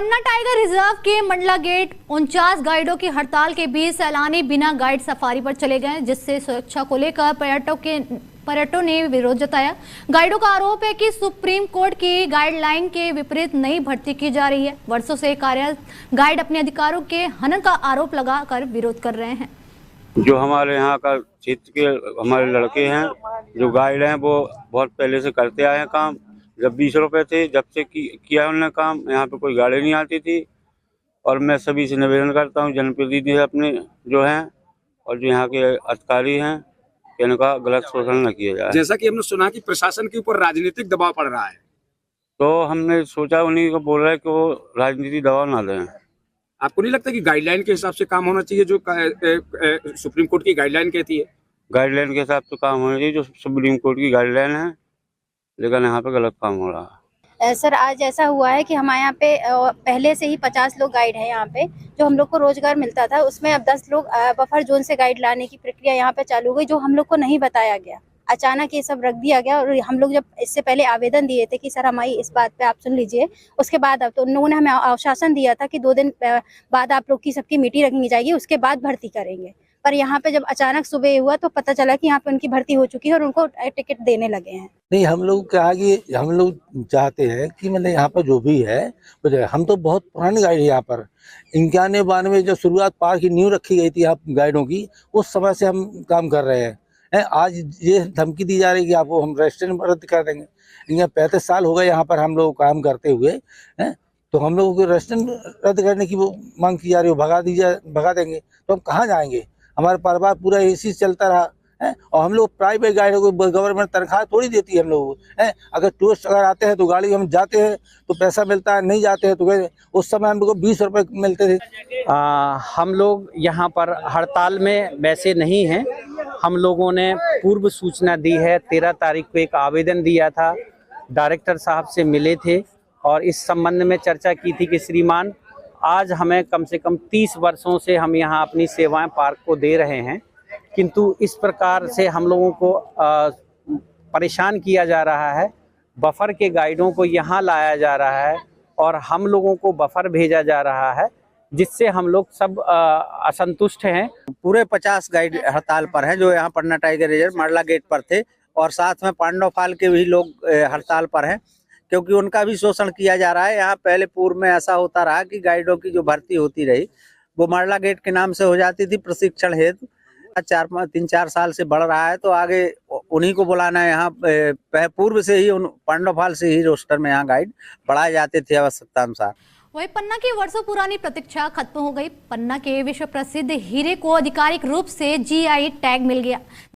पन्ना tiger reserve के Mandla gate 49 गाइडों की हड़ताल के बीच सैलानी बिना गाइड सफारी पर चले गए, जिससे सुरक्षा को लेकर पर्यटकों ने विरोध जताया। गाइडों का आरोप है कि सुप्रीम कोर्ट की गाइडलाइन के विपरीत नई भर्ती की जा रही है। वर्षों से कार्यरत गाइड अपने अधिकारों के हनन का आरोप लगाकर विरोध कर रहे हैं। जो हमारे यहाँ का क्षेत्र के हमारे लड़के हैं जो गाइड हैं, वो बहुत पहले से करते आए हैं काम। जब 20 रुपए थे, जब से किया उन्होंने काम, यहाँ पे कोई गाड़ी नहीं आती थी। और मैं सभी से निवेदन करता हूँ, जनप्रतिनिधि अपने जो हैं और जो यहाँ के अधिकारी हैं, इनका गलत शोषण न किया जाए। जैसा कि हमने सुना कि प्रशासन के ऊपर राजनीतिक दबाव पड़ रहा है, तो हमने सोचा उन्हीं को बोल रहा है कि वो राजनीतिक दबाव ना दें। आपको नहीं लगता कि गाइडलाइन के हिसाब से काम होना चाहिए, जो सुप्रीम कोर्ट की गाइडलाइन कहती है? गाइडलाइन के हिसाब से काम होना चाहिए, जो सुप्रीम कोर्ट की गाइडलाइन है, लेकिन यहाँ पे गलत काम हो रहा है। सर, आज ऐसा हुआ है कि हमारे यहाँ पे पहले से ही 50 लोग गाइड हैं यहाँ पे, जो हम लोग को रोजगार मिलता था, उसमें अब 10 लोग बफर जोन से गाइड लाने की प्रक्रिया यहाँ पे चालू हो गई, जो हम लोग को नहीं बताया गया। अचानक ये सब रख दिया गया। और हम लोग जब इससे पहले आवेदन दिए थे कि सर हमारी इस बात पे आप सुन लीजिए, उसके बाद अब तो उन लोगों ने हमें आश्वासन दिया था कि 2 दिन बाद आप लोग की सबकी मीटिंग रखी जाएगी, उसके बाद भर्ती करेंगे। पर यहाँ पे जब अचानक सुबह हुआ तो पता चला कि यहाँ पे उनकी भर्ती हो चुकी है और उनको टिकट देने लगे हैं। नहीं, हम लोग कहा कि हम लोग चाहते हैं कि मतलब यहाँ पर जो भी है, हम तो बहुत पुरानी गाइड है यहाँ पर। 91-92 जो शुरुआत पार्क की नींव रखी गई थी आप गाइडों की, उस समय से हम काम कर रहे हैं। आज ये धमकी दी जा रही है कि आपको हम रेस्टोरेंट रद्द कर देंगे। इनका 35 साल हो गए यहाँ पर हम लोग काम करते हुए हैं, तो हम लोगों को रेस्टोरेंट रद्द करने की वो मांग की जा रही है, भगा देंगे तो हम कहाँ जाएंगे? हमारा परिवार पूरा इसी चलता रहा है। और हम लोग प्राइवेट गाइडों को गवर्नमेंट तनख्वाह थोड़ी देती है हम लोगों को। अगर टूरिस्ट अगर आते हैं तो गाड़ी हम जाते हैं तो पैसा मिलता है, नहीं जाते हैं तो उस समय हम लोग को 20 रुपए मिलते थे। हम लोग यहाँ पर हड़ताल में वैसे नहीं हैं। हम लोगों ने पूर्व सूचना दी है। 13 तारीख को एक आवेदन दिया था, डायरेक्टर साहब से मिले थे और इस संबंध में चर्चा की थी कि श्रीमान, आज हमें कम से कम 30 वर्षों से हम यहाँ अपनी सेवाएं पार्क को दे रहे हैं, किंतु इस प्रकार से हम लोगों को परेशान किया जा रहा है। बफर के गाइडों को यहाँ लाया जा रहा है और हम लोगों को बफर भेजा जा रहा है, जिससे हम लोग सब असंतुष्ट हैं। पूरे 50 गाइड हड़ताल पर हैं जो यहाँ पन्ना टाइगर रिजर्व मंडला गेट पर थे, और साथ में पांडवफाल के भी लोग हड़ताल पर हैं, क्योंकि उनका भी शोषण किया जा रहा है। यहाँ पहले पूर्व में ऐसा होता रहा कि गाइडों की जो भर्ती होती रही वो मंडला गेट के नाम से हो जाती थी प्रशिक्षण हेतु। 3-4 साल से बढ़ रहा है, तो आगे उन्हीं को बुलाना है। यहाँ पूर्व से ही पांडवफाल से ही रोस्टर में यहाँ गाइड बढ़ाए जाते थे आवश्यकता अनुसार। वही पन्ना की वर्षों पुरानी प्रतीक्षा खत्म हो गई। पन्ना के विश्व प्रसिद्ध हीरे को आधिकारिक रूप से GI टैग मिल गया।